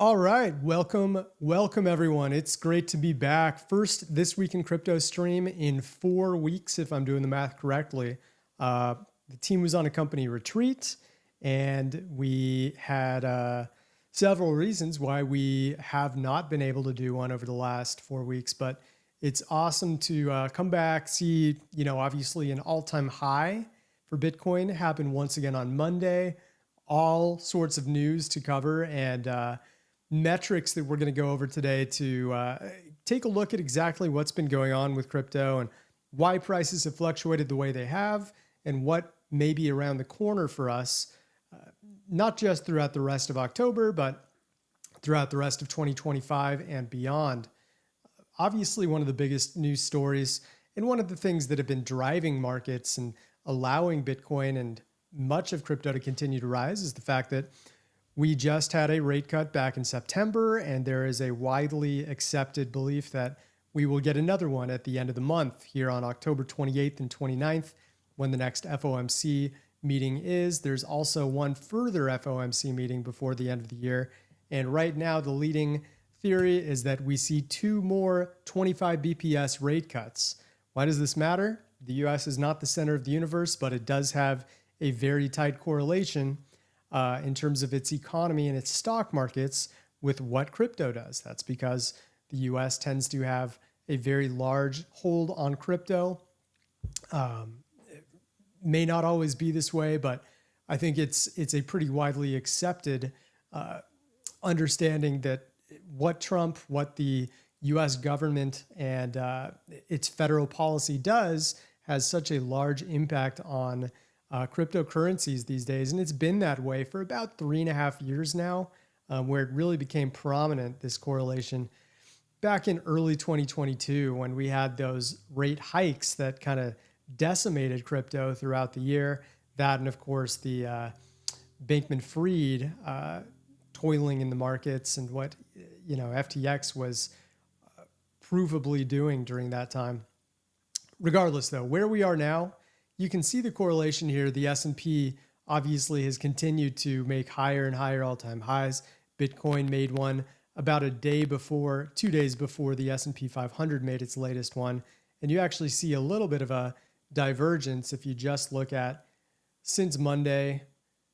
All right, welcome everyone. It's great to be back. First This Week in Crypto stream in 4 weeks, if I'm doing the math correctly. The team was on a company retreat, and we had several reasons why we have not been able to do one over the last 4 weeks. But it's awesome to come back, see, obviously an all-time high for Bitcoin happen once again on Monday. All sorts of news to cover and metrics that we're going to go over today to take a look at exactly what's been going on with crypto and why prices have fluctuated the way they have and what may be around the corner for us, not just throughout the rest of October, but throughout the rest of 2025 and beyond. Obviously, one of the biggest news stories and one of the things that have been driving markets and allowing Bitcoin and much of crypto to continue to rise is the fact that we just had a rate cut back in September, and there is a widely accepted belief that we will get another one at the end of the month here on October 28th and 29th when the next FOMC meeting is. There's also one further FOMC meeting before the end of the year. And right now, the leading theory is that we see 2 more 25 BPS rate cuts. Why does this matter? The US is not the center of the universe, but it does have a very tight correlation in terms of its economy and its stock markets with what crypto does. That's because the US tends to have a very large hold on crypto. It may not always be this way, but I think it's a pretty widely accepted understanding that what the US government and its federal policy does has such a large impact on cryptocurrencies these days. And it's been that way for about 3.5 years now, where it really became prominent, this correlation, back in early 2022 when we had those rate hikes that kind of decimated crypto throughout the year. That and, of course, the Bankman-Fried toiling in the markets and what FTX was provably doing during that time. Regardless, though, where we are now, you can see the correlation here. The S&P obviously has continued to make higher and higher all-time highs. Bitcoin made one about 2 days before the S&P 500 made its latest one. And you actually see a little bit of a divergence if you just look at since Monday,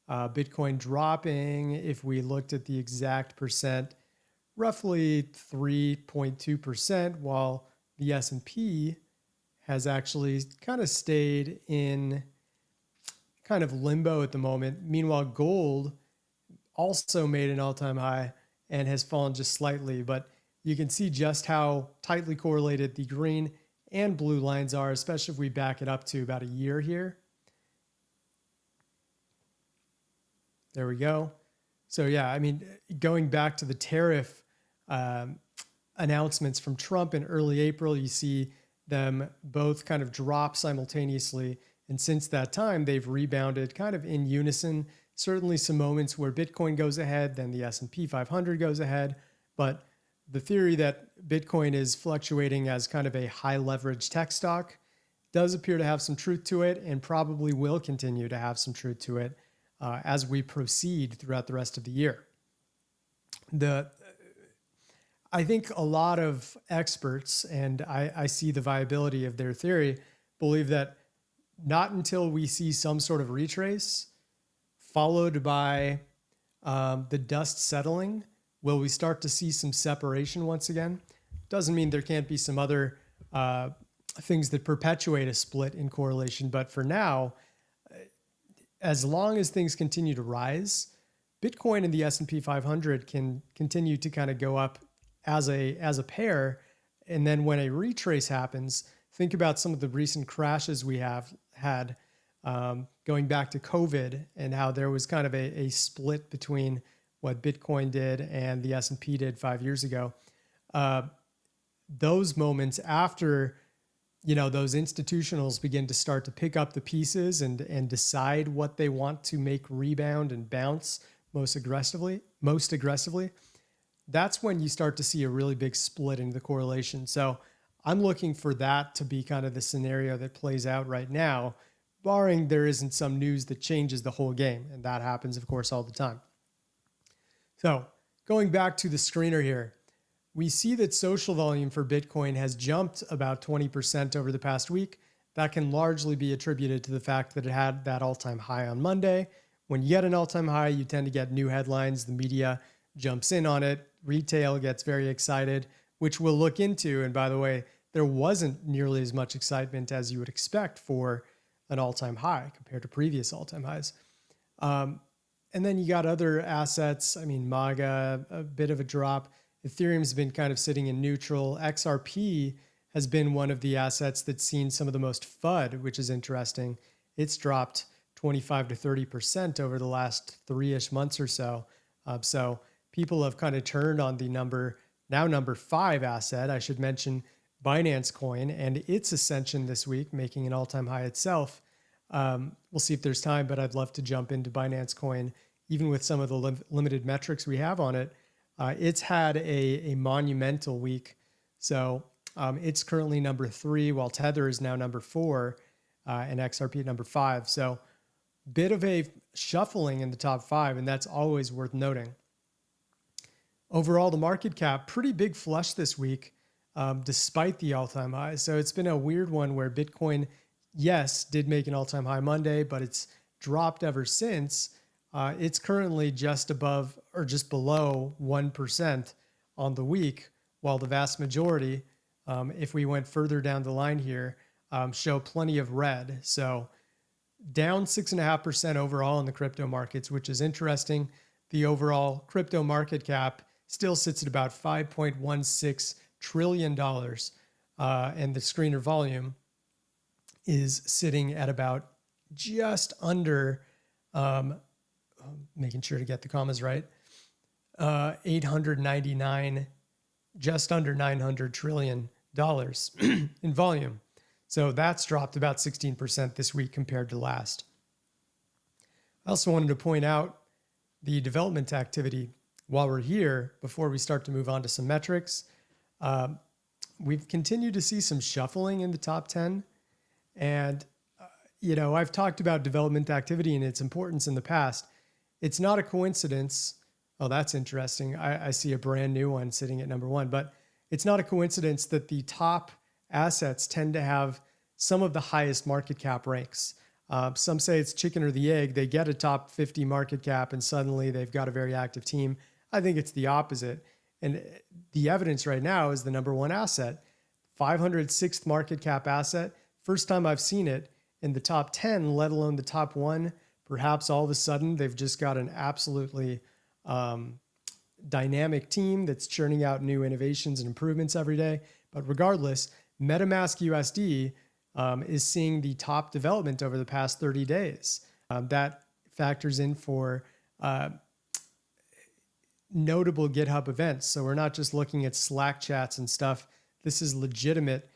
Bitcoin dropping, if we looked at the exact percent, roughly 3.2%, while the S&P has actually kind of stayed in kind of limbo at the moment. Meanwhile, gold also made an all-time high and has fallen just slightly, but you can see just how tightly correlated the green and blue lines are, especially if we back it up to about a year here. There we go. So yeah, I mean, going back to the tariff announcements from Trump in early April, you see them both kind of drop simultaneously. And since that time, they've rebounded kind of in unison. Certainly some moments where Bitcoin goes ahead, then the S&P 500 goes ahead. But the theory that Bitcoin is fluctuating as kind of a high leverage tech stock does appear to have some truth to it, and probably will continue to have some truth to it as we proceed throughout the rest of the year. I think a lot of experts, and I see the viability of their theory, believe that not until we see some sort of retrace followed by the dust settling will we start to see some separation once again. Doesn't mean there can't be some other things that perpetuate a split in correlation, but for now, as long as things continue to rise, Bitcoin and the S&P 500 can continue to kind of go up as a pair. And then when a retrace happens, think about some of the recent crashes we have had going back to COVID and how there was kind of a split between what Bitcoin did and the S&P did 5 years ago. Those moments after, those institutionals begin to start to pick up the pieces and decide what they want to make rebound and bounce most aggressively, that's when you start to see a really big split in the correlation. So I'm looking for that to be kind of the scenario that plays out right now, barring there isn't some news that changes the whole game. And that happens, of course, all the time. So going back to the screener here, we see that social volume for Bitcoin has jumped about 20% over the past week. That can largely be attributed to the fact that it had that all-time high on Monday. When you get an all-time high, you tend to get new headlines. The media jumps in on it. Retail gets very excited, which we'll look into. And by the way, there wasn't nearly as much excitement as you would expect for an all-time high compared to previous all-time highs. And then you got other assets. I mean, MAGA, a bit of a drop. Ethereum's been kind of sitting in neutral. XRP has been one of the assets that's seen some of the most FUD, which is interesting. It's dropped 25 to 30% over the last 3-ish months or so. So people have kind of turned on the number 5 asset. I should mention Binance Coin and its ascension this week, making an all-time high itself. We'll see if there's time, but I'd love to jump into Binance Coin, even with some of the limited metrics we have on it. It's had a monumental week. So it's currently number 3, while Tether is now number 4 and XRP number 5. So bit of a shuffling in the top 5, and that's always worth noting. Overall, the market cap, pretty big flush this week, despite the all-time high. So it's been a weird one where Bitcoin, yes, did make an all-time high Monday, but it's dropped ever since. It's currently just above or just below 1% on the week, while the vast majority, if we went further down the line here, show plenty of red. So down 6.5% overall in the crypto markets, which is interesting. The overall crypto market cap still sits at about $5.16 trillion, and the screener volume is sitting at about just under, making sure to get the commas right, 899, just under $900 trillion in volume. So that's dropped about 16% this week compared to last. I also wanted to point out the development activity while we're here before we start to move on to some metrics. We've continued to see some shuffling in the top 10. And, I've talked about development activity and its importance in the past. It's not a coincidence. Oh, that's interesting. I see a brand new one sitting at number 1, but it's not a coincidence that the top assets tend to have some of the highest market cap ranks. Some say it's chicken or the egg. They get a top 50 market cap and suddenly they've got a very active team. I think it's the opposite. And the evidence right now is the number 1 asset, 506th market cap asset. First time I've seen it in the top 10, let alone the top 1. Perhaps all of a sudden they've just got an absolutely dynamic team that's churning out new innovations and improvements every day. But regardless, MetaMask USD is seeing the top development over the past 30 days. That factors in for notable GitHub events. So we're not just looking at Slack chats and stuff. This is legitimate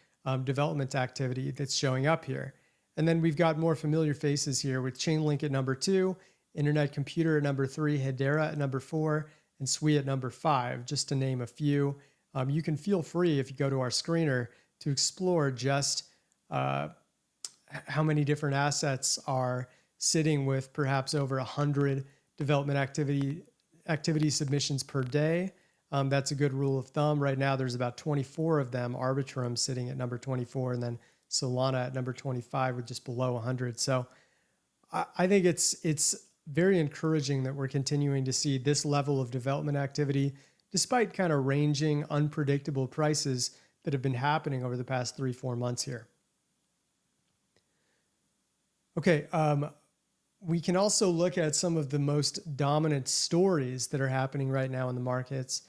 development activity that's showing up here. And then we've got more familiar faces here with Chainlink at number 2, Internet Computer at number 3, Hedera at number 4, and Sui at number 5, just to name a few. You can feel free, if you go to our screener, to explore just how many different assets are sitting with perhaps over 100 development activity submissions per day. That's a good rule of thumb. Right now, there's about 24 of them. Arbitrum sitting at number 24, and then Solana at number 25 with just below 100. So I think it's very encouraging that we're continuing to see this level of development activity, despite kind of ranging, unpredictable prices that have been happening over the past 3-4 months here. Okay, we can also look at some of the most dominant stories that are happening right now in the markets.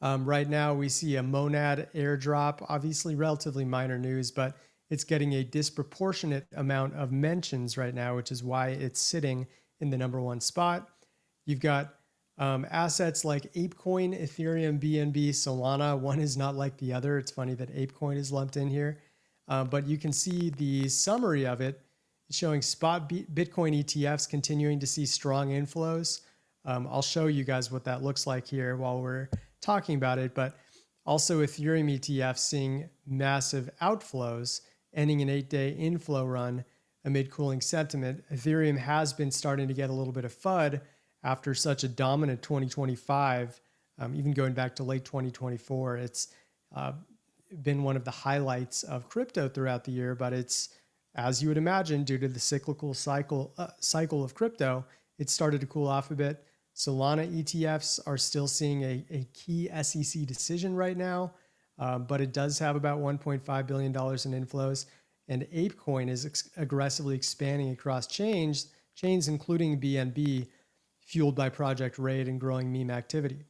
Right now, we see a Monad airdrop, obviously relatively minor news, but it's getting a disproportionate amount of mentions right now, which is why it's sitting in the number 1 spot. You've got assets like ApeCoin, Ethereum, BNB, Solana. One is not like the other. It's funny that ApeCoin is lumped in here. But you can see the summary of it showing spot Bitcoin ETFs continuing to see strong inflows. I'll show you guys what that looks like here while we're talking about it. But also Ethereum ETFs seeing massive outflows, ending an 8-day inflow run amid cooling sentiment. Ethereum has been starting to get a little bit of FUD after such a dominant 2025 even going back to late 2024. It's been one of the highlights of crypto throughout the year, but it's, as you would imagine, due to the cyclical cycle of crypto, it started to cool off a bit. Solana ETFs are still seeing a key SEC decision right now, but it does have about $1.5 billion in inflows. And ApeCoin is aggressively expanding across chains, including BNB, fueled by Project Raid and growing meme activity.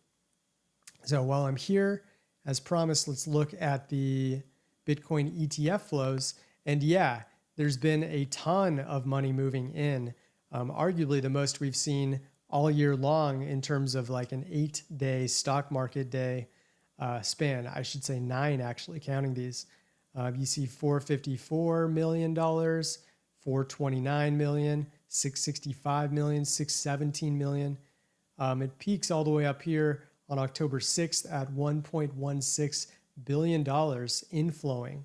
So while I'm here, as promised, let's look at the Bitcoin ETF flows. And yeah, there's been a ton of money moving in, arguably the most we've seen all year long in terms of like an 8-day stock market day span. I should say 9 actually, counting these. You see $454 million, $429 million, $665 million, $617 million. It peaks all the way up here on October 6th at $1.16 billion inflowing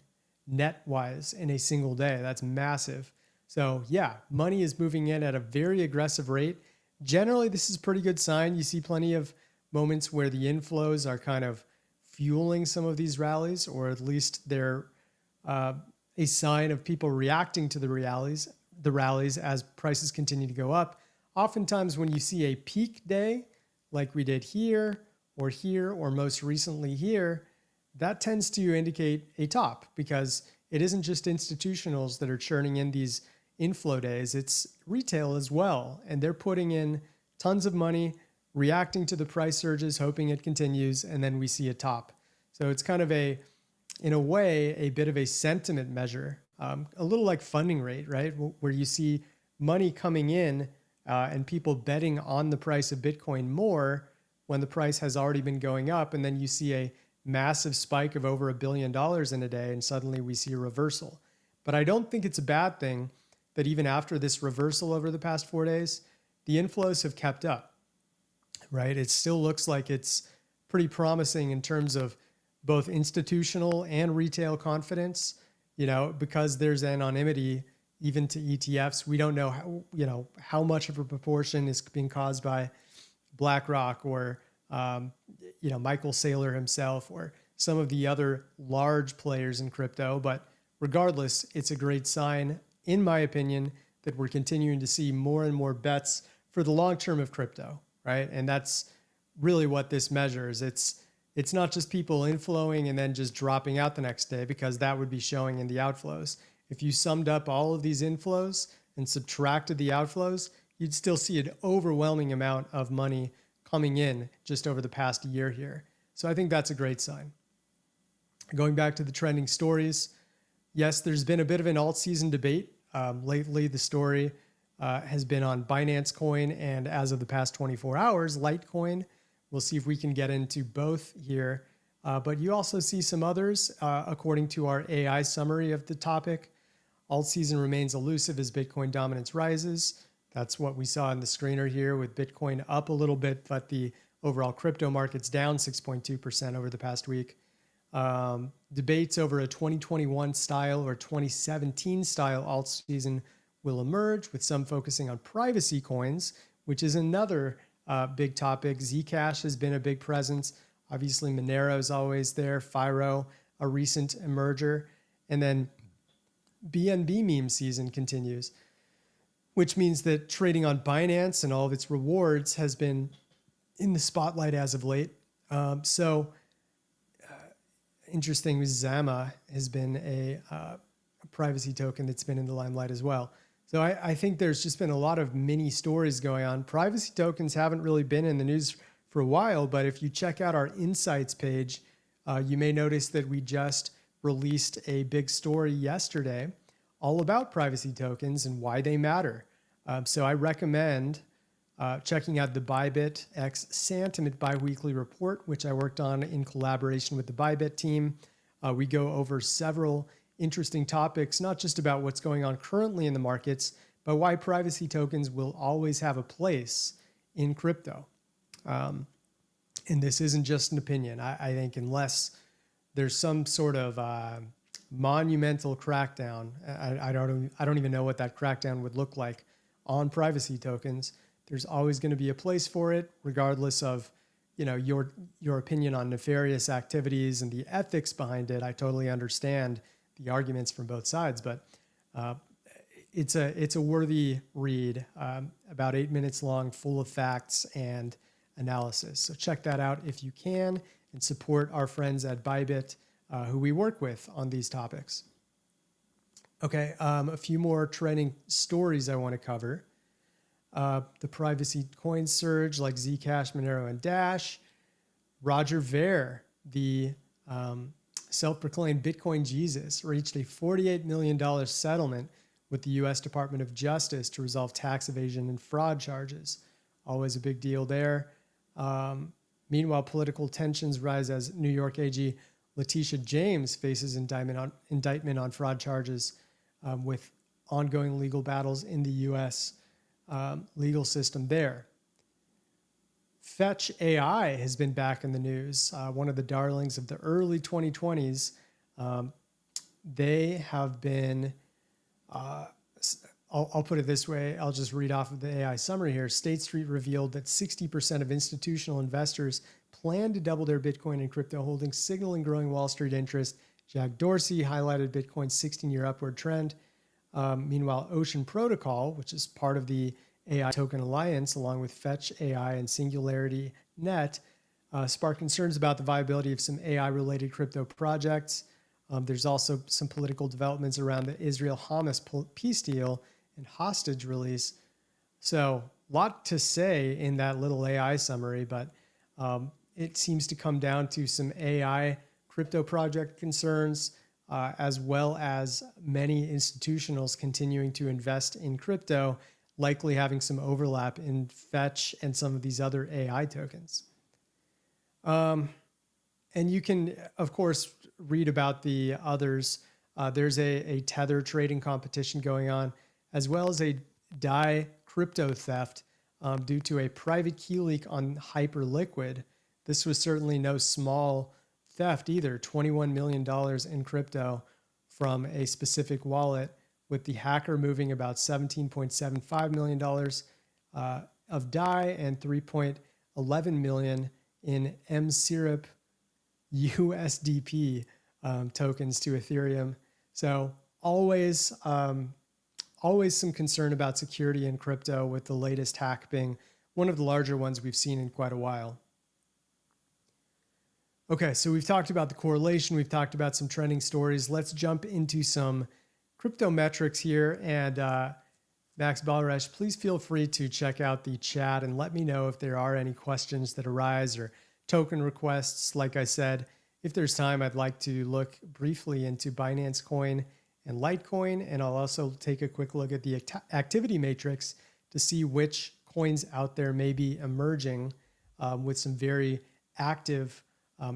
net-wise in a single day. That's massive. So yeah, money is moving in at a very aggressive rate. Generally, this is a pretty good sign. You see plenty of moments where the inflows are kind of fueling some of these rallies, or at least they're a sign of people reacting to the rallies as prices continue to go up. Oftentimes when you see a peak day, like we did here, or most recently here, that tends to indicate a top, because it isn't just institutionals that are churning in these inflow days, it's retail as well. And they're putting in tons of money, reacting to the price surges, hoping it continues, and then we see a top. So it's kind of in a way, a bit of a sentiment measure, a little like funding rate, right? Where you see money coming in and people betting on the price of Bitcoin more when the price has already been going up. And then you see a massive spike of over $1 billion in a day, and suddenly we see a reversal. But I don't think it's a bad thing that even after this reversal over the past 4 days, the inflows have kept up, right? It still looks like it's pretty promising in terms of both institutional and retail confidence, because there's anonymity even to ETFs. We don't know how much of a proportion is being caused by BlackRock or Michael Saylor himself or some of the other large players in crypto. But regardless, it's a great sign, in my opinion, that we're continuing to see more and more bets for the long term of crypto, right? And that's really what this measures. It's not just people inflowing and then just dropping out the next day, because that would be showing in the outflows. If you summed up all of these inflows and subtracted the outflows, you'd still see an overwhelming amount of money coming in just over the past year here. So I think that's a great sign. Going back to the trending stories, yes, there's been a bit of an alt season debate. Lately, the story has been on Binance Coin, and as of the past 24 hours, Litecoin. We'll see if we can get into both here. But you also see some others, according to our AI summary of the topic. Alt season remains elusive as Bitcoin dominance rises. That's what we saw in the screener here, with Bitcoin up a little bit, but the overall crypto market's down 6.2% over the past week. Debates over a 2021 style or 2017 style alt season will emerge, with some focusing on privacy coins, which is another big topic. Zcash has been a big presence. Obviously, Monero is always there. Firo, a recent emerger. And then BNB meme season continues, which means that trading on Binance and all of its rewards has been in the spotlight as of late. Interesting, Zama has been a privacy token that's been in the limelight as well. So I think there's just been a lot of mini stories going on. Privacy tokens haven't really been in the news for a while, but if you check out our insights page, you may notice that we just released a big story yesterday all about privacy tokens and why they matter. So I recommend checking out the Bybit X Santiment biweekly report, which I worked on in collaboration with the Bybit team. We go over several interesting topics, not just about what's going on currently in the markets, but why privacy tokens will always have a place in crypto. And this isn't just an opinion. I think unless there's some sort of monumental crackdown, I don't even know what that crackdown would look like on privacy tokens. There's always going to be a place for it, regardless of your opinion on nefarious activities and the ethics behind it. I totally understand the arguments from both sides, but it's a worthy read, about 8 minutes long, full of facts and analysis. So check that out if you can, and support our friends at Bybit, who we work with on these topics. Okay, a few more trending stories I want to cover. The privacy coin surge like Zcash, Monero, and Dash. Roger Ver, the self-proclaimed Bitcoin Jesus, reached a $48 million settlement with the U.S. Department of Justice to resolve tax evasion and fraud charges. Always a big deal there. Meanwhile, political tensions rise as New York AG Letitia James faces indictment on fraud charges, with ongoing legal battles in the U.S. Legal system there. Fetch AI has been back in the news, one of the darlings of the early 2020s. They have been, I'll put it this way, I'll just read off of the AI summary here. State Street revealed that 60% of institutional investors plan to double their Bitcoin and crypto holdings, signaling growing Wall Street interest. Jack Dorsey highlighted Bitcoin's 16-year upward trend. Meanwhile, Ocean Protocol, which is part of the AI Token Alliance, along with Fetch AI and Singularity Net, sparked concerns about the viability of some AI-related crypto projects. There's also some political developments around the Israel-Hamas peace deal and hostage release. So a lot to say in that little AI summary, but it seems to come down to some AI crypto project concerns, as well as many institutionals continuing to invest in crypto, likely having some overlap in Fetch and some of these other AI tokens. And you can, of course, read about the others. There's a Tether trading competition going on, as well as a DAI crypto theft due to a private key leak on Hyperliquid. This was certainly no small theft either, $21 million in crypto from a specific wallet, with the hacker moving about $17.75 million of DAI and $3.11 million in MSIRP USDP tokens to Ethereum. So always some concern about security in crypto, with the latest hack being one of the larger ones we've seen in quite a while. Okay, so we've talked about the correlation. We've talked about some trending stories. Let's jump into some crypto metrics here. And Max Balresh, please feel free to check out the chat and let me know if there are any questions that arise or token requests. Like I said, if there's time, I'd like to look briefly into Binance Coin and Litecoin, and I'll also take a quick look at the activity matrix to see which coins out there may be emerging with some very active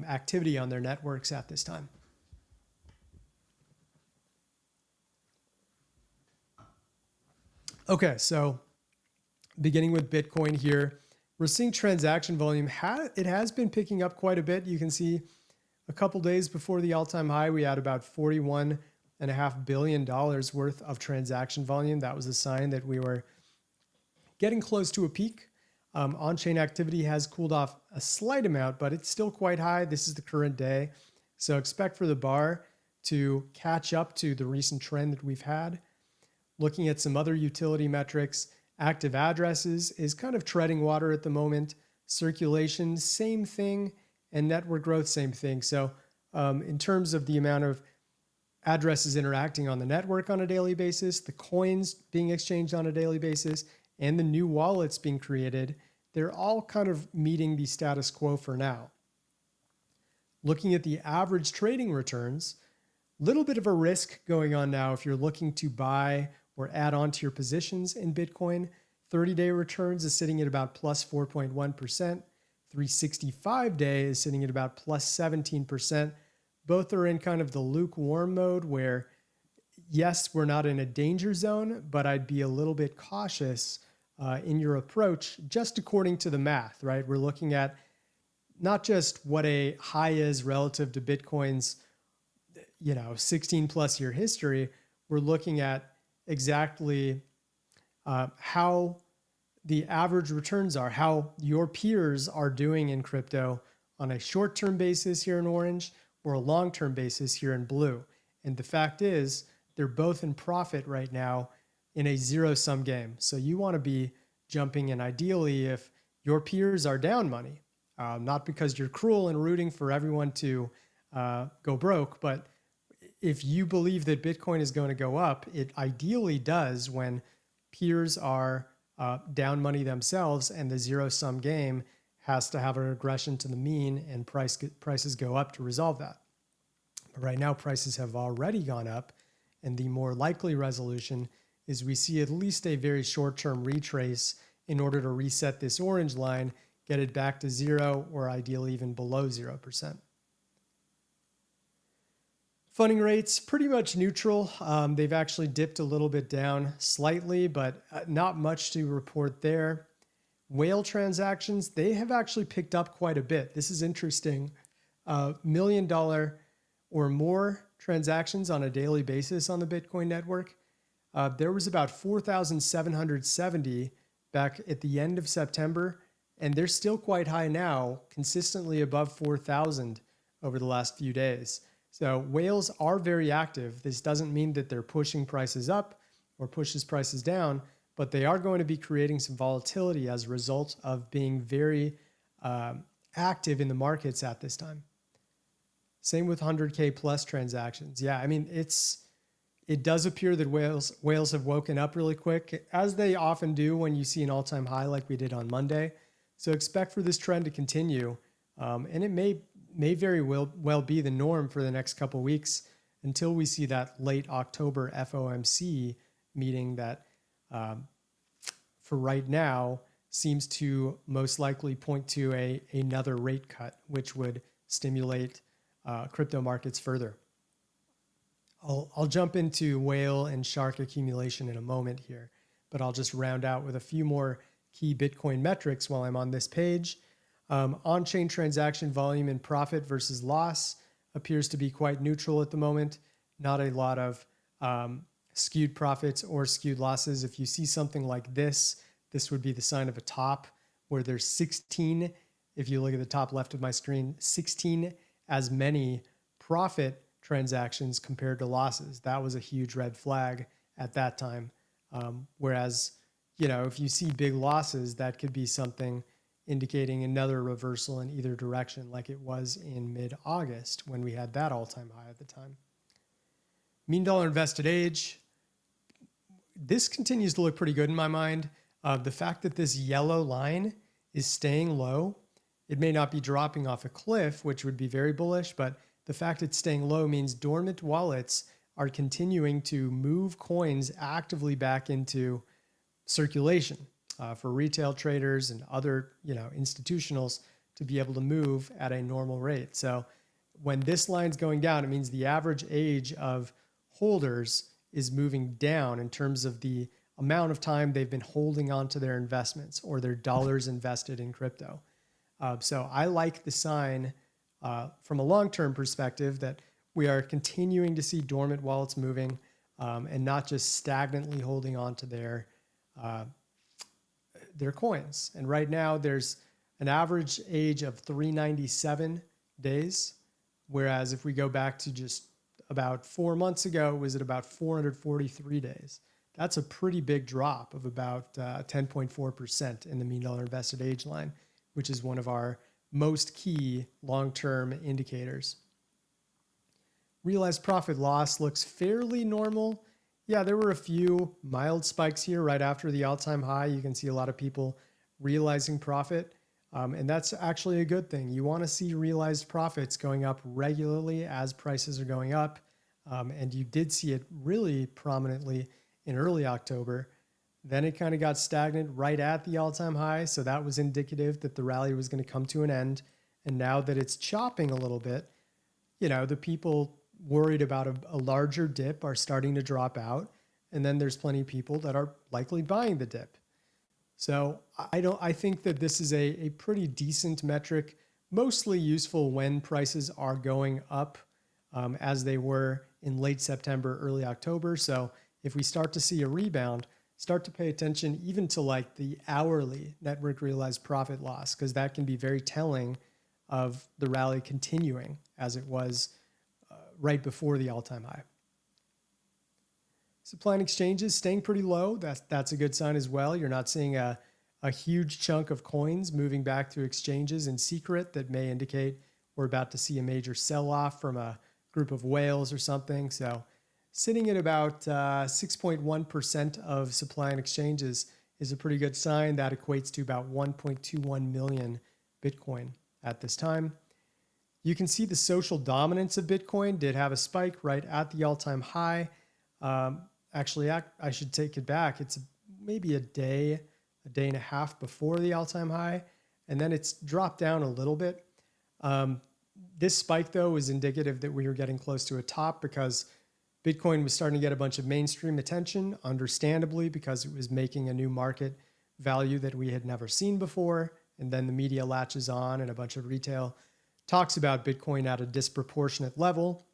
activity on their networks at this time. Okay, so beginning with Bitcoin here, we're seeing transaction volume. It has been picking up quite a bit. You can see a couple days before the all-time high, we had about $41.5 billion worth of transaction volume. That was a sign that we were getting close to a peak. On-chain activity has cooled off a slight amount, but it's still quite high. This is the current day. So expect for the bar to catch up to the recent trend that we've had. Looking at some other utility metrics, active addresses is kind of treading water at the moment. Circulation, same thing. And network growth, same thing. So in terms of the amount of addresses interacting on the network on a daily basis, the coins being exchanged on a daily basis, and the new wallets being created, they're all kind of meeting the status quo for now. Looking at the average trading returns, little bit of a risk going on now if you're looking to buy or add on to your positions in Bitcoin. 30-day returns is sitting at about plus 4.1%. 365-day is sitting at about plus 17%. Both are in kind of the lukewarm mode where, yes, we're not in a danger zone, but I'd be a little bit cautious in your approach, just according to the math, right? We're looking at not just what a high is relative to Bitcoin's, 16 plus year history. We're looking at exactly how the average returns are, how your peers are doing in crypto on a short-term basis here in orange or a long-term basis here in blue. And the fact is, they're both in profit right now in a zero-sum game. So you want to be jumping in ideally if your peers are down money, not because you're cruel and rooting for everyone to go broke, but if you believe that Bitcoin is going to go up, it ideally does when peers are down money themselves and the zero-sum game has to have a regression to the mean and prices go up to resolve that. But right now, prices have already gone up, and the more likely resolution is we see at least a very short-term retrace in order to reset this orange line, get it back to zero, or ideally even below 0%. Funding rates, pretty much neutral. They've actually dipped a little bit down slightly, but not much to report there. Whale transactions, they have actually picked up quite a bit. This is interesting. $1 million or more transactions on a daily basis on the Bitcoin network. There was about 4,770 back at the end of September, and they're still quite high now, consistently above 4,000 over the last few days. So whales are very active. This doesn't mean that they're pushing prices up or pushes prices down, but they are going to be creating some volatility as a result of being very active in the markets at this time. Same with 100K plus transactions. Yeah, I mean, it does appear that whales have woken up really quick, as they often do when you see an all-time high like we did on Monday. So expect for this trend to continue, and it may very well be the norm for the next couple of weeks until we see that late October FOMC meeting that for right now seems to most likely point to another rate cut, which would stimulate crypto markets further. I'll jump into whale and shark accumulation in a moment here, but I'll just round out with a few more key Bitcoin metrics while I'm on this page. On-chain transaction volume and profit versus loss appears to be quite neutral at the moment. Not a lot of skewed profits or skewed losses. If you see something like this, this would be the sign of a top where there's 16, if you look at the top left of my screen, 16 as many profit transactions compared to losses. That was a huge red flag at that time. Whereas, if you see big losses, that could be something indicating another reversal in either direction, like it was in mid-August when we had that all-time high at the time. Mean dollar invested age. This continues to look pretty good in my mind. The fact that this yellow line is staying low, it may not be dropping off a cliff, which would be very bullish, but the fact it's staying low means dormant wallets are continuing to move coins actively back into circulation for retail traders and other institutionals to be able to move at a normal rate. So when this line's going down, it means the average age of holders is moving down in terms of the amount of time they've been holding on to their investments or their dollars invested in crypto. So I like the sign from a long-term perspective that we are continuing to see dormant wallets moving and not just stagnantly holding on to their coins. And right now there's an average age of 397 days, whereas if we go back to just about 4 months ago, it was at about 443 days. That's a pretty big drop of about 10.4% in the mean dollar invested age line, which is one of our most key long-term indicators. Realized profit loss looks fairly normal. Yeah, there were a few mild spikes here right after the all-time high. You can see a lot of people realizing profit, and that's actually a good thing. You want to see realized profits going up regularly as prices are going up, and you did see it really prominently in early October. Then it kind of got stagnant right at the all-time high, so that was indicative that the rally was going to come to an end. And now that it's chopping a little bit, the people worried about a larger dip are starting to drop out, and then there's plenty of people that are likely buying the dip. So I think that this is a pretty decent metric, mostly useful when prices are going up, as they were in late September, early October. So if we start to see a rebound, start to pay attention even to like the hourly network realized profit loss, because that can be very telling of the rally continuing as it was right before the all-time high. Supply and exchanges staying pretty low. That's a good sign as well. You're not seeing a huge chunk of coins moving back to exchanges in secret that may indicate we're about to see a major sell-off from a group of whales or something. So sitting at about 6.1% of supply and exchanges is a pretty good sign. That equates to about 1.21 million Bitcoin at this time. You can see the social dominance of Bitcoin did have a spike right at the all-time high. Actually, I should take it back. It's maybe a day and a half before the all-time high, and then it's dropped down a little bit. This spike, though, was indicative that we were getting close to a top because Bitcoin was starting to get a bunch of mainstream attention, understandably, because it was making a new market value that we had never seen before. And then the media latches on and a bunch of retail talks about Bitcoin at a disproportionate level.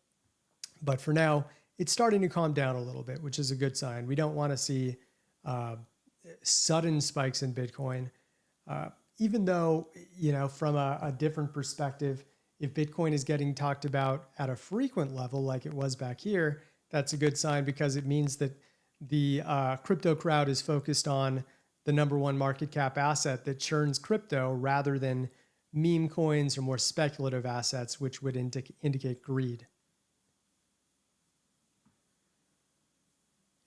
But for now, it's starting to calm down a little bit, which is a good sign. We don't want to see sudden spikes in Bitcoin, even though, from a different perspective, if Bitcoin is getting talked about at a frequent level like it was back here, that's a good sign because it means that the crypto crowd is focused on the number one market cap asset that churns crypto rather than meme coins or more speculative assets, which would indicate greed.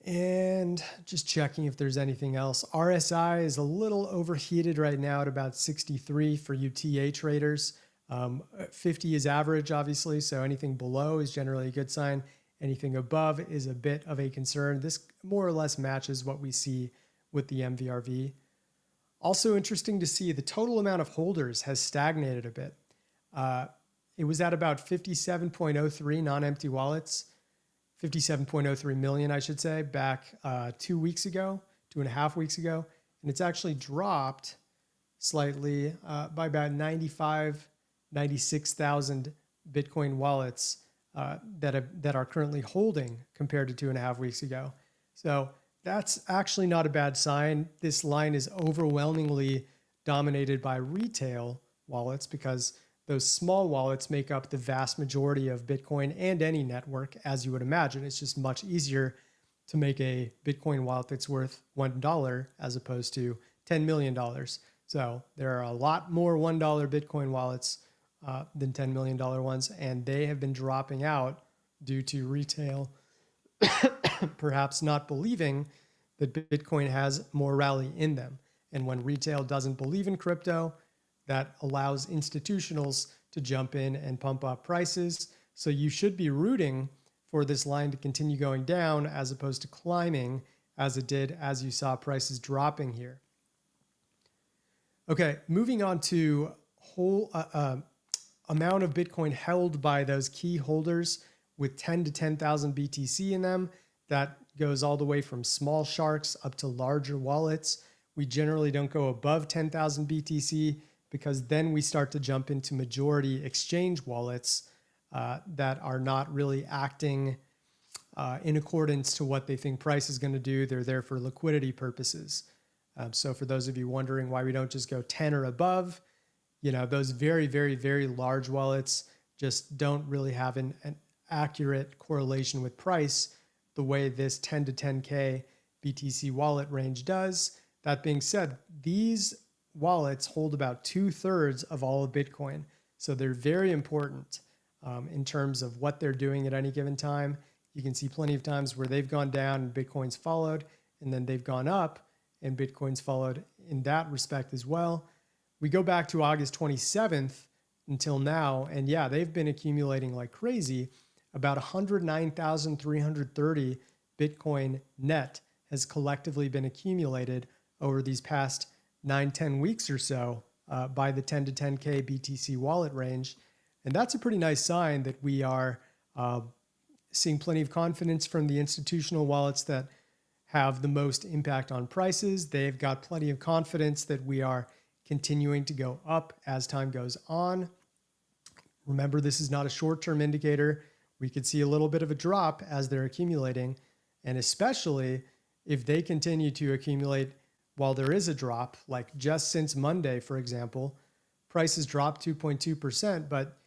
And just checking if there's anything else. RSI is a little overheated right now at about 63 for UTA traders. 50 is average, obviously, so anything below is generally a good sign. Anything above is a bit of a concern. This more or less matches what we see with the MVRV. Also interesting to see the total amount of holders has stagnated a bit. It was at about 57.03 non-empty wallets, 57.03 million, I should say, back 2 weeks ago, 2.5 weeks ago. And it's actually dropped slightly by about 96,000 Bitcoin wallets that are currently holding compared to 2.5 weeks ago. So that's actually not a bad sign. This line is overwhelmingly dominated by retail wallets because those small wallets make up the vast majority of Bitcoin and any network, as you would imagine. It's just much easier to make a Bitcoin wallet that's worth $1 as opposed to $10 million. So there are a lot more $1 Bitcoin wallets than $10 million ones, and they have been dropping out due to retail perhaps not believing that Bitcoin has more rally in them. And when retail doesn't believe in crypto, that allows institutionals to jump in and pump up prices. So you should be rooting for this line to continue going down as opposed to climbing as it did as you saw prices dropping here. Okay, moving on to whole amount of Bitcoin held by those key holders with 10 to 10,000 BTC in them. That goes all the way from small sharks up to larger wallets. We generally don't go above 10,000 BTC because then we start to jump into majority exchange wallets that are not really acting in accordance to what they think price is going to do. They're there for liquidity purposes. So for those of you wondering why we don't just go 10 or above, those very, very, very large wallets just don't really have an accurate correlation with price the way this 10 to 10K BTC wallet range does. That being said, these wallets hold about 2/3 of all of Bitcoin. So they're very important in terms of what they're doing at any given time. You can see plenty of times where they've gone down and Bitcoin's followed, and then they've gone up and Bitcoin's followed in that respect as well. We go back to August 27th until now, and yeah, they've been accumulating like crazy. About 109,330 Bitcoin net has collectively been accumulated over these past 9-10 weeks or so by the 10 to 10K BTC wallet range. And that's a pretty nice sign that we are seeing plenty of confidence from the institutional wallets that have the most impact on prices. They've got plenty of confidence that we are continuing to go up as time goes on. Remember, this is not a short-term indicator. We could see a little bit of a drop as they're accumulating. And especially if they continue to accumulate while there is a drop, like just since Monday, for example, prices dropped 2.2%, but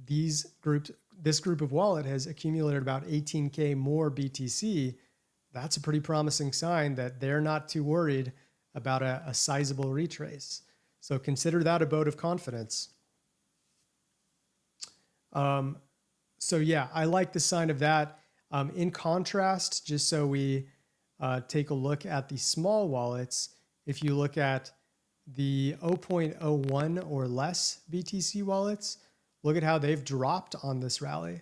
this group of wallet has accumulated about 18K more BTC. That's a pretty promising sign that they're not too worried about a sizable retrace. So consider that a vote of confidence. So yeah, I like the sign of that. In contrast, just so we take a look at the small wallets, if you look at the 0.01 or less BTC wallets, look at how they've dropped on this rally.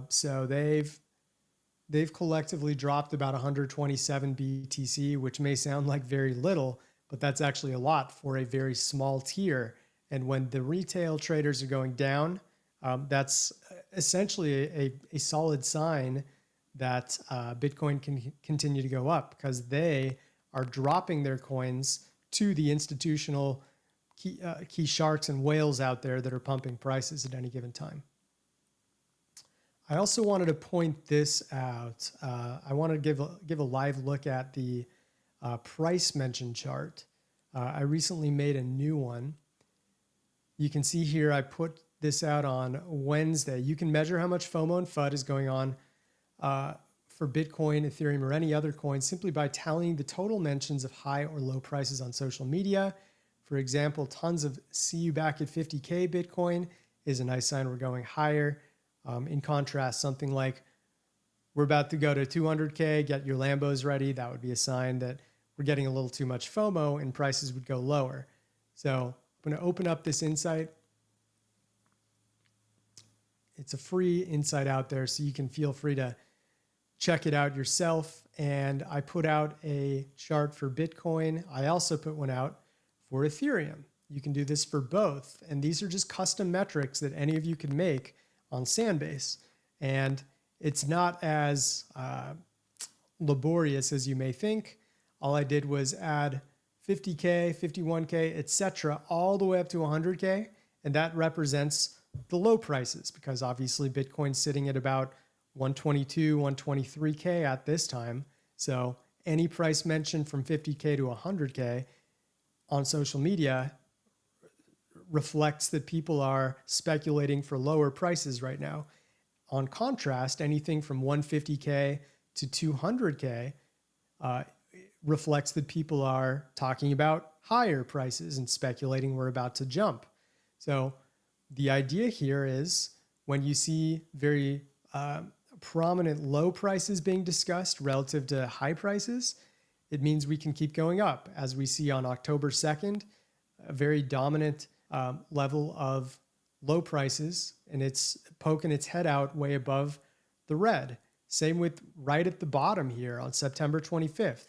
So they've collectively dropped about 127 BTC, which may sound like very little, but that's actually a lot for a very small tier. And when the retail traders are going down, that's essentially a solid sign that Bitcoin can continue to go up, because they are dropping their coins to the institutional key sharks and whales out there that are pumping prices at any given time. I also wanted to point this out. I wanted to give a live look at the price mention chart. I recently made a new one. You can see here I put this out on Wednesday. You can measure how much FOMO and FUD is going on for Bitcoin, Ethereum, or any other coin simply by tallying the total mentions of high or low prices on social media. For example, tons of "see you back at 50K Bitcoin" is a nice sign we're going higher. In contrast, something like "we're about to go to 200K, get your Lambos ready," that would be a sign that we're getting a little too much FOMO and prices would go lower. So I'm going to open up this insight. It's a free insight out there, so you can feel free to check it out yourself. And I put out a chart for Bitcoin. I also put one out for Ethereum. You can do this for both. And these are just custom metrics that any of you can make on Sandbase. And it's not as laborious as you may think. All I did was add 50K, 51K, etc., all the way up to 100K. And that represents the low prices, because obviously Bitcoin's sitting at about 122, 123K at this time. So any price mentioned from 50K to 100K on social media reflects that people are speculating for lower prices right now. On contrast, anything from 150K to 200K reflects that people are talking about higher prices and speculating we're about to jump. So the idea here is when you see very prominent low prices being discussed relative to high prices, it means we can keep going up. As we see on October 2nd, a very dominant level of low prices, and it's poking its head out way above the red. Same with right at the bottom here on September 25th.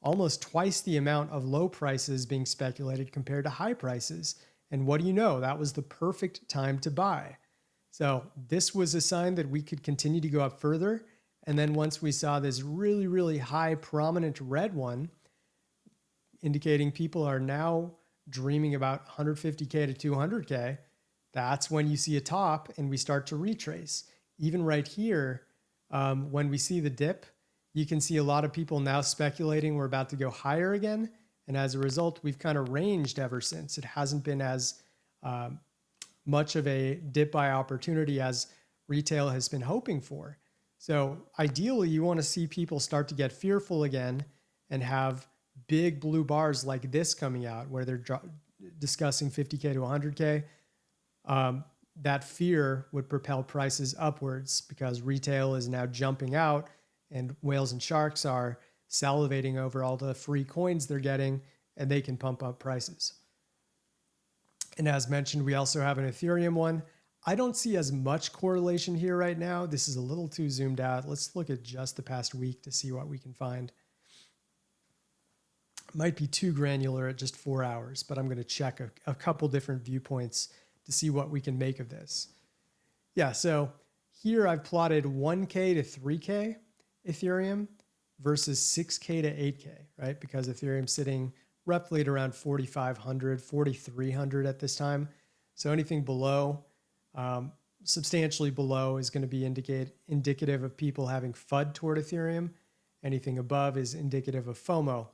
Almost twice the amount of low prices being speculated compared to high prices. And what do you know? That was the perfect time to buy. So this was a sign that we could continue to go up further. And then once we saw this really, really high prominent red indicating people are now dreaming about 150K to 200K, that's when you see a top and we start to retrace. Even right here, when we see the dip, you can see a lot of people now speculating we're about to go higher again. And as a result, we've kind of ranged ever since. It hasn't been as much of a dip buy opportunity as retail has been hoping for. So ideally, you want to see people start to get fearful again and have big blue bars like this coming out where they're discussing 50K to 100K. That fear would propel prices upwards because retail is now jumping out and whales and sharks are salivating over all the free coins they're getting, and they can pump up prices. And as mentioned, we also have an Ethereum one. I don't see as much correlation here right now. This is a little too zoomed out. Let's look at just the past week to see what we can find. Might be too granular at just 4 hours, but I'm going to check a couple different viewpoints to see what we can make of this. Yeah, so here I've plotted 1K to 3K Ethereum versus 6K to 8K, right? Because Ethereum's sitting roughly at around 4,500, 4,300 at this time. So anything below, substantially below, is going to be indicative of people having FUD toward Ethereum. Anything above is indicative of FOMO.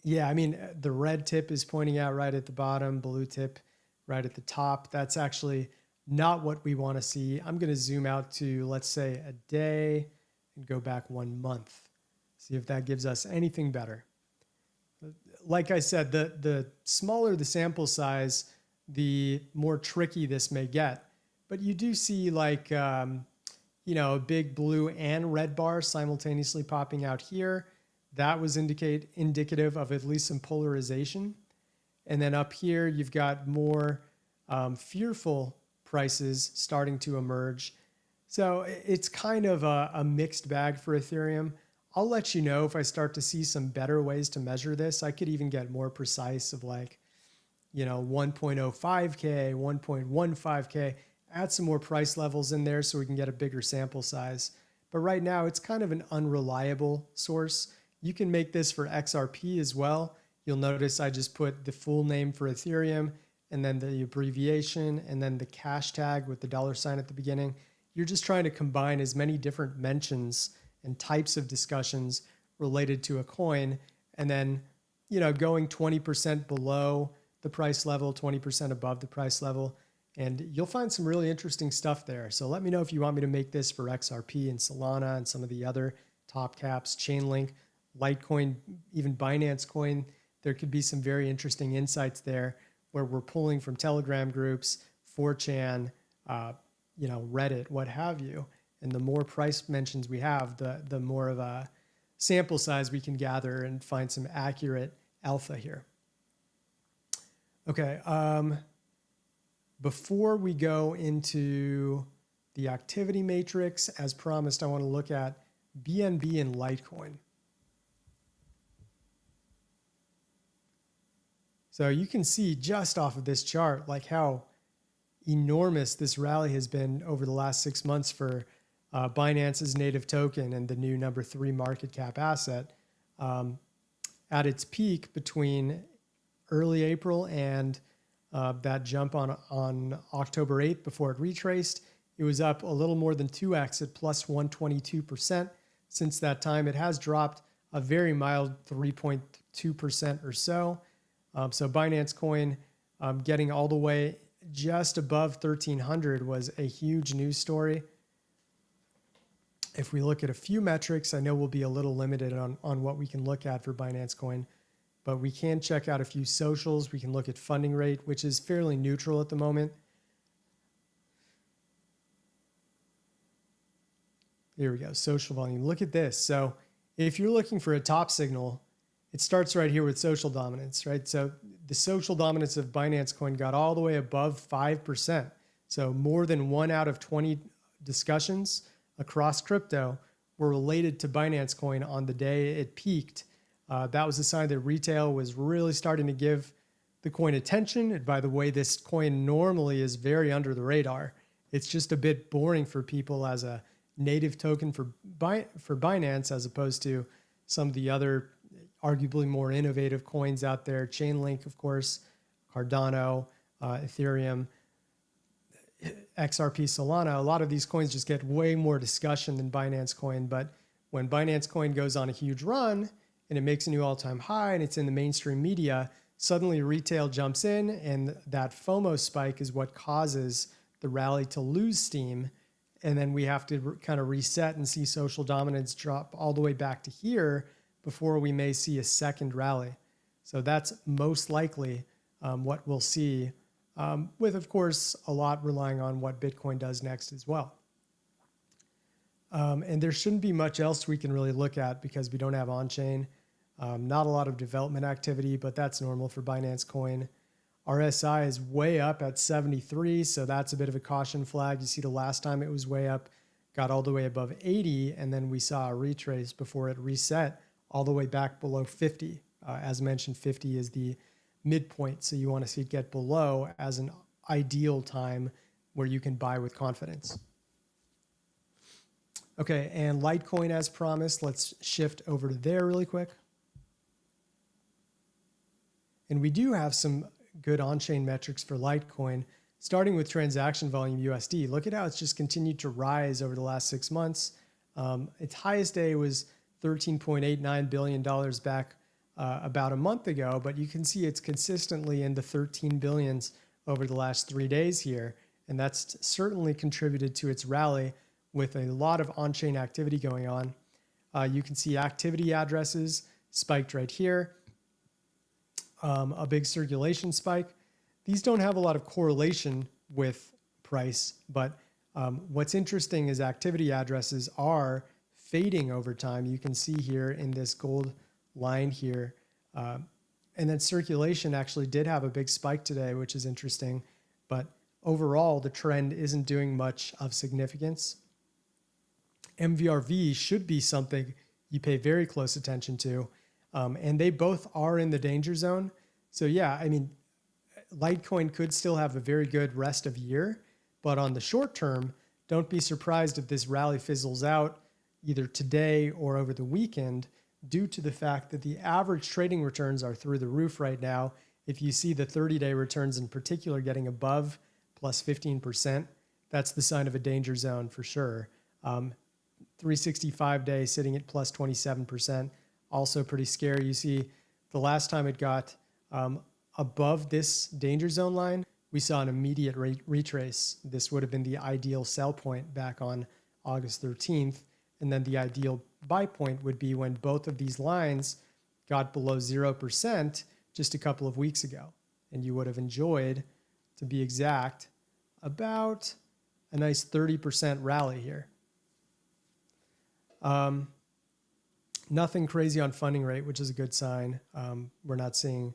Yeah, I mean, the red tip is pointing out right at the bottom, blue tip right at the top. That's actually not what we want to see. I'm going to zoom out to, let's say, a day and go back 1 month. See if that gives us anything better. Like I said, the smaller the sample size, the more tricky this may get. But you do see like, a big blue and red bar simultaneously popping out here. That was indicative of at least some polarization. And then up here, you've got more fearful prices starting to emerge. So it's kind of a mixed bag for Ethereum. I'll let you know if I start to see some better ways to measure this. I could even get more precise of like, 1.05K, 1.15K, add some more price levels in there so we can get a bigger sample size. But right now, it's kind of an unreliable source. You can make this for XRP as well. You'll notice I just put the full name for Ethereum and then the abbreviation and then the cash tag with the $ at the beginning. You're just trying to combine as many different mentions and types of discussions related to a coin, and then, going 20% below the price level, 20% above the price level, and you'll find some really interesting stuff there. So let me know if you want me to make this for XRP and Solana and some of the other top caps, Chainlink, Litecoin, even Binance coin. There could be some very interesting insights there where we're pulling from Telegram groups, 4chan, Reddit, what have you. And the more price mentions we have, the more of a sample size we can gather and find some accurate alpha here. Okay, before we go into the activity matrix, as promised, I want to look at BNB and Litecoin. So you can see just off of this chart, like how enormous this rally has been over the last 6 months for Binance's native token and the new number 3 market cap asset. At its peak between early April and that jump on October 8th before it retraced, it was up a little more than 2x at plus 122%. Since that time, it has dropped a very mild 3.2% or so. So Binance coin getting all the way just above 1,300 was a huge news story. If we look at a few metrics, I know we'll be a little limited on what we can look at for Binance coin, but we can check out a few socials. We can look at funding rate, which is fairly neutral at the moment. Here we go, social volume. Look at this. So if you're looking for a top signal, it starts right here with social dominance, right? So the social dominance of Binance coin got all the way above 5%. So more than 1 out of 20 discussions across crypto were related to Binance coin on the day it peaked. That was a sign that retail was really starting to give the coin attention. And by the way, this coin normally is very under the radar. It's just a bit boring for people as a native token for Binance, as opposed to some of the other arguably more innovative coins out there. Chainlink, of course, Cardano, Ethereum, XRP, Solana. A lot of these coins just get way more discussion than Binance coin. But when Binance coin goes on a huge run and it makes a new all-time high and it's in the mainstream media, suddenly retail jumps in, and that FOMO spike is what causes the rally to lose steam. And then we have to kind of reset and see social dominance drop all the way back to here before we may see a second rally. So that's most likely what we'll see, with, of course, a lot relying on what Bitcoin does next as well. And there shouldn't be much else we can really look at because we don't have on-chain. Not a lot of development activity, but that's normal for Binance coin. RSI is way up at 73, so that's a bit of a caution flag. You see the last time it was way up, got all the way above 80, and then we saw a retrace before it reset all the way back below 50. As mentioned, 50 is the midpoint, so you want to see it get below as an ideal time where you can buy with confidence. Okay, and Litecoin as promised, let's shift over to there really quick. And we do have some good on-chain metrics for Litecoin, starting with transaction volume USD. Look at how it's just continued to rise over the last 6 months. Its highest day was $13.89 billion back about a month ago, but you can see it's consistently in the 13 billions over the last 3 days here. And that's certainly contributed to its rally with a lot of on-chain activity going on. You can see activity addresses spiked right here, a big circulation spike. These don't have a lot of correlation with price, but what's interesting is activity addresses are fading over time. You can see here in this gold line here. And then circulation actually did have a big spike today, which is interesting. But overall, the trend isn't doing much of significance. MVRV should be something you pay very close attention to. And they both are in the danger zone. So yeah, I mean, Litecoin could still have a very good rest of year, but on the short term, don't be surprised if this rally fizzles out either today or over the weekend due to the fact that the average trading returns are through the roof right now. If you see the 30-day returns in particular getting above plus 15%, that's the sign of a danger zone for sure. 365-day sitting at plus 27%, also pretty scary. You see the last time it got above this danger zone line, we saw an immediate retrace. This would have been the ideal sell point back on August 13th. And then the ideal buy point would be when both of these lines got below 0% just a couple of weeks ago. And you would have enjoyed, to be exact, about a nice 30% rally here. Nothing crazy on funding rate, which is a good sign. We're not seeing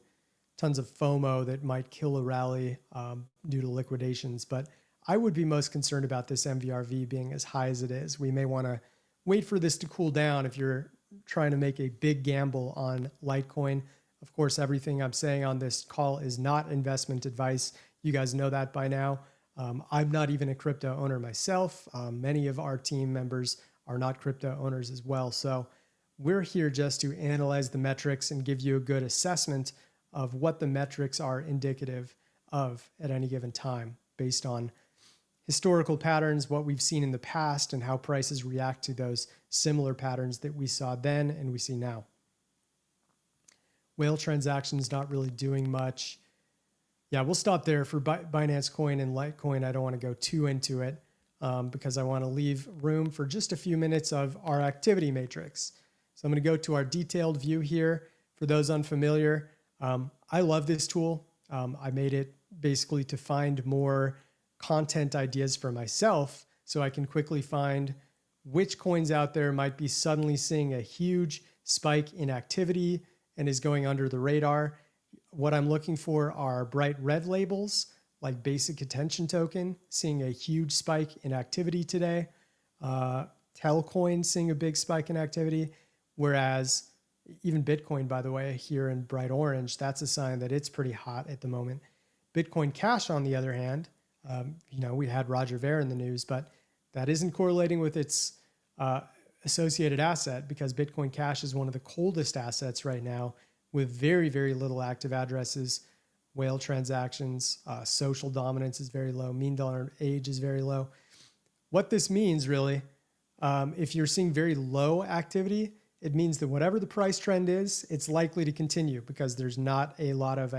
tons of FOMO that might kill a rally due to liquidations, but I would be most concerned about this MVRV being as high as it is. We may want to wait for this to cool down if you're trying to make a big gamble on Litecoin. Of course, everything I'm saying on this call is not investment advice. You guys know that by now. I'm not even a crypto owner myself. Many of our team members are not crypto owners as well. So we're here just to analyze the metrics and give you a good assessment of what the metrics are indicative of at any given time based on historical patterns, what we've seen in the past, and how prices react to those similar patterns that we saw then and we see now. Whale transactions not really doing much. Yeah, we'll stop there for Binance Coin and Litecoin. I don't want to go too into it because I want to leave room for just a few minutes of our activity matrix. So I'm going to go to our detailed view here. For those unfamiliar, I love this tool. I made it basically to find more content ideas for myself so I can quickly find which coins out there might be suddenly seeing a huge spike in activity and is going under the radar. What I'm looking for are bright red labels like Basic Attention Token, seeing a huge spike in activity today. Telcoin seeing a big spike in activity, whereas even Bitcoin, by the way, here in bright orange, that's a sign that it's pretty hot at the moment. Bitcoin Cash, on the other hand, we had Roger Ver in the news, but that isn't correlating with its associated asset because Bitcoin Cash is one of the coldest assets right now with very, very little active addresses, whale transactions, social dominance is very low, mean dollar age is very low. What this means really, if you're seeing very low activity, it means that whatever the price trend is, it's likely to continue because there's not a lot of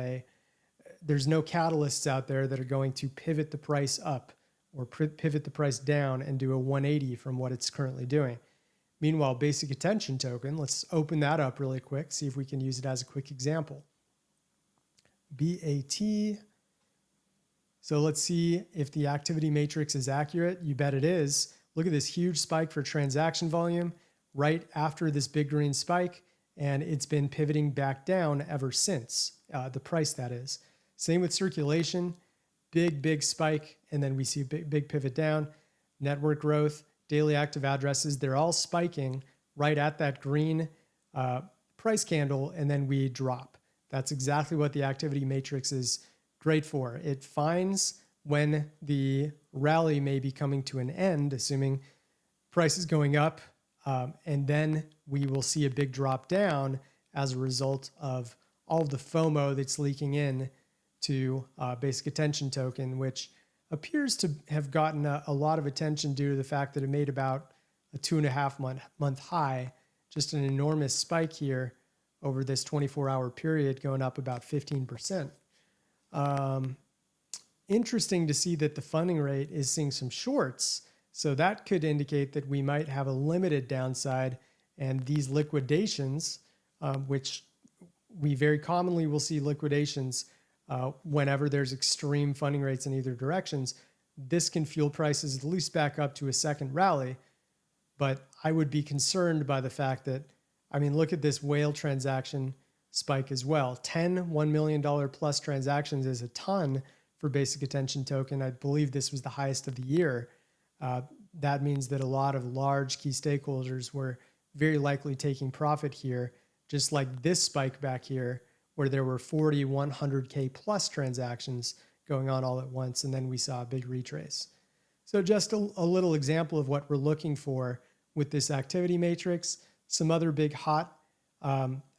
there's no catalysts out there that are going to pivot the price up or pivot the price down and do a 180 from what it's currently doing. Meanwhile, Basic Attention Token, let's open that up really quick, see if we can use it as a quick example. BAT. So let's see if the activity matrix is accurate. You bet it is. Look at this huge spike for transaction volume right after this big green spike, and it's been pivoting back down ever since, the price that is. Same with circulation, big spike, and then we see big pivot down. Network growth, daily active addresses, they're all spiking right at that green price candle, and then we drop. That's exactly what the activity matrix is great for. It finds when the rally may be coming to an end, assuming price is going up, and then we will see a big drop down as a result of all of the FOMO that's leaking in to Basic Attention Token, which appears to have gotten a lot of attention due to the fact that it made about a 2.5 month high, just an enormous spike here over this 24-hour period, going up about 15%. Interesting to see that the funding rate is seeing some shorts. So that could indicate that we might have a limited downside, and these liquidations, which we very commonly will see liquidations whenever there's extreme funding rates in either directions, this can fuel prices at least back up to a second rally. But I would be concerned by the fact that, I mean, look at this whale transaction spike as well. 10 $1 million plus transactions is a ton for basic attention token. I believe this was the highest of the year. That means that a lot of large key stakeholders were very likely taking profit here, just like this spike back here, where there were 40, 100K plus transactions going on all at once, and then we saw a big retrace. So just a little example of what we're looking for with this activity matrix. Some other big hot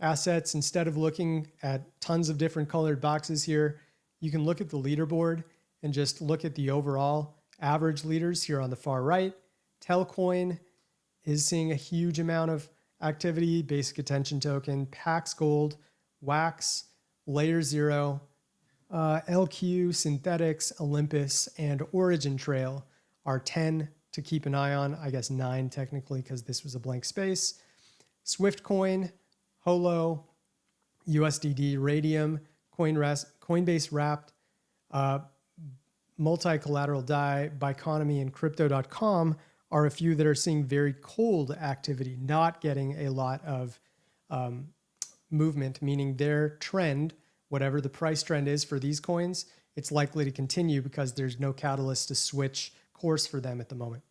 assets, instead of looking at tons of different colored boxes here, you can look at the leaderboard and just look at the overall average leaders here on the far right. Telcoin is seeing a huge amount of activity, basic attention token, Pax Gold, Wax, Layer Zero, LQ, Synthetics, Olympus, and Origin Trail are 10 to keep an eye on. I guess 9 technically, because this was a blank space. Swiftcoin, Holo, USDD, Radium, Coinbase Wrapped, Multi-Collateral DAI, Biconomy, and Crypto.com are a few that are seeing very cold activity, not getting a lot of movement, meaning their trend, whatever the price trend is for these coins, it's likely to continue because there's no catalyst to switch course for them at the moment.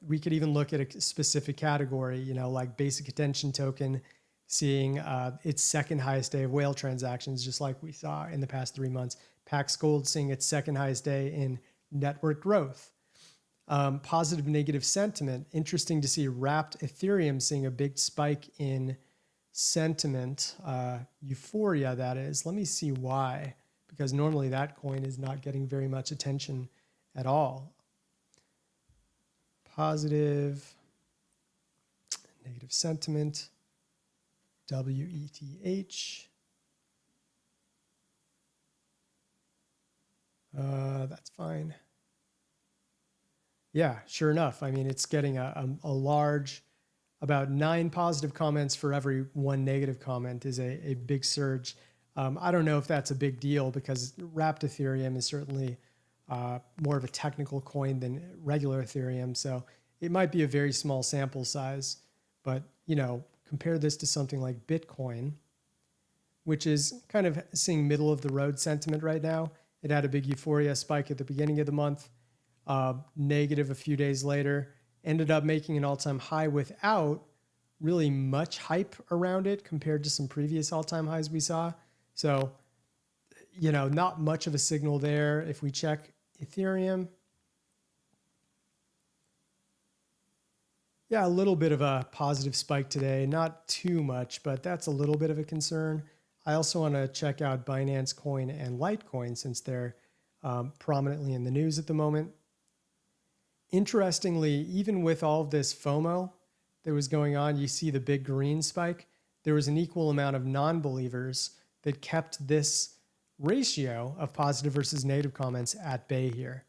We could even look at a specific category, you know, like basic attention token, seeing its second highest day of whale transactions, just like we saw in the past 3 months. Pax Gold seeing its second highest day in network growth. Positive negative sentiment. Interesting to see Wrapped Ethereum seeing a big spike in sentiment, euphoria that is. Let me see why, because normally that coin is not getting very much attention at all. Positive negative sentiment, WETH. That's fine. Yeah, sure enough. I mean, it's getting a large, about 9 positive comments for every 1 negative comment is a big surge. I don't know if that's a big deal because Wrapped Ethereum is certainly more of a technical coin than regular Ethereum. So it might be a very small sample size, but you know, compare this to something like Bitcoin, which is kind of seeing middle of the road sentiment right now. It had a big euphoria spike at the beginning of the month, negative a few days later, ended up making an all-time high without really much hype around it compared to some previous all-time highs we saw. So, you know, not much of a signal there. If we check Ethereum, yeah, a little bit of a positive spike today. Not too much, but that's a little bit of a concern. I also want to check out Binance Coin and Litecoin since they're prominently in the news at the moment. Interestingly, even with all of this FOMO that was going on, you see the big green spike. There was an equal amount of non-believers that kept this ratio of positive versus negative comments at bay here.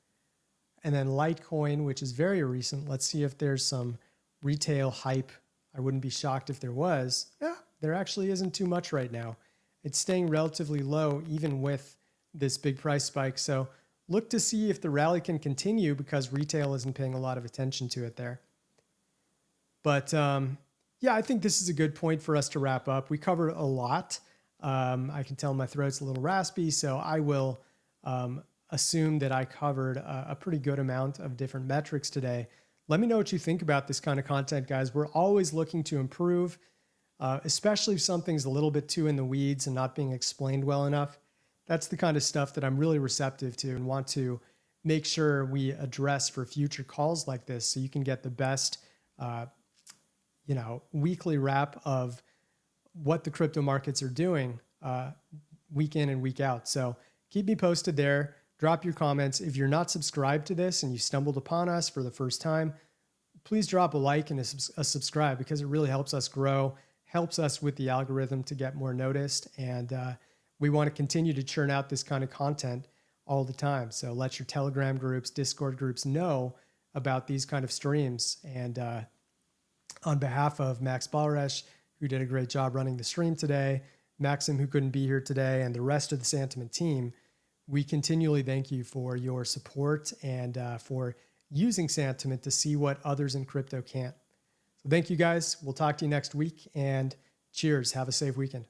And then Litecoin, which is very recent, let's see if there's some retail hype. I wouldn't be shocked if there was. Yeah, there actually isn't too much right now. It's staying relatively low even with this big price spike. So look to see if the rally can continue because retail isn't paying a lot of attention to it there. But yeah, I think this is a good point for us to wrap up. We covered a lot. I can tell my throat's a little raspy, so I will assume that I covered a pretty good amount of different metrics today. Let me know what you think about this kind of content, guys. We're always looking to improve, especially if something's a little bit too in the weeds and not being explained well enough. That's the kind of stuff that I'm really receptive to and want to make sure we address for future calls like this so you can get the best weekly wrap of what the crypto markets are doing week in and week out. So keep me posted there. Drop your comments. If you're not subscribed to this and you stumbled upon us for the first time, please drop a like and a subscribe, because it really helps us grow, helps us with the algorithm to get more noticed. And we want to continue to churn out this kind of content all the time. So let your Telegram groups, Discord groups know about these kind of streams. And on behalf of Max Balresh, who did a great job running the stream today, Maxim, who couldn't be here today, and the rest of the Santiment team, we continually thank you for your support and for using Santiment to see what others in crypto can't. So thank you guys. We'll talk to you next week, and cheers. Have a safe weekend.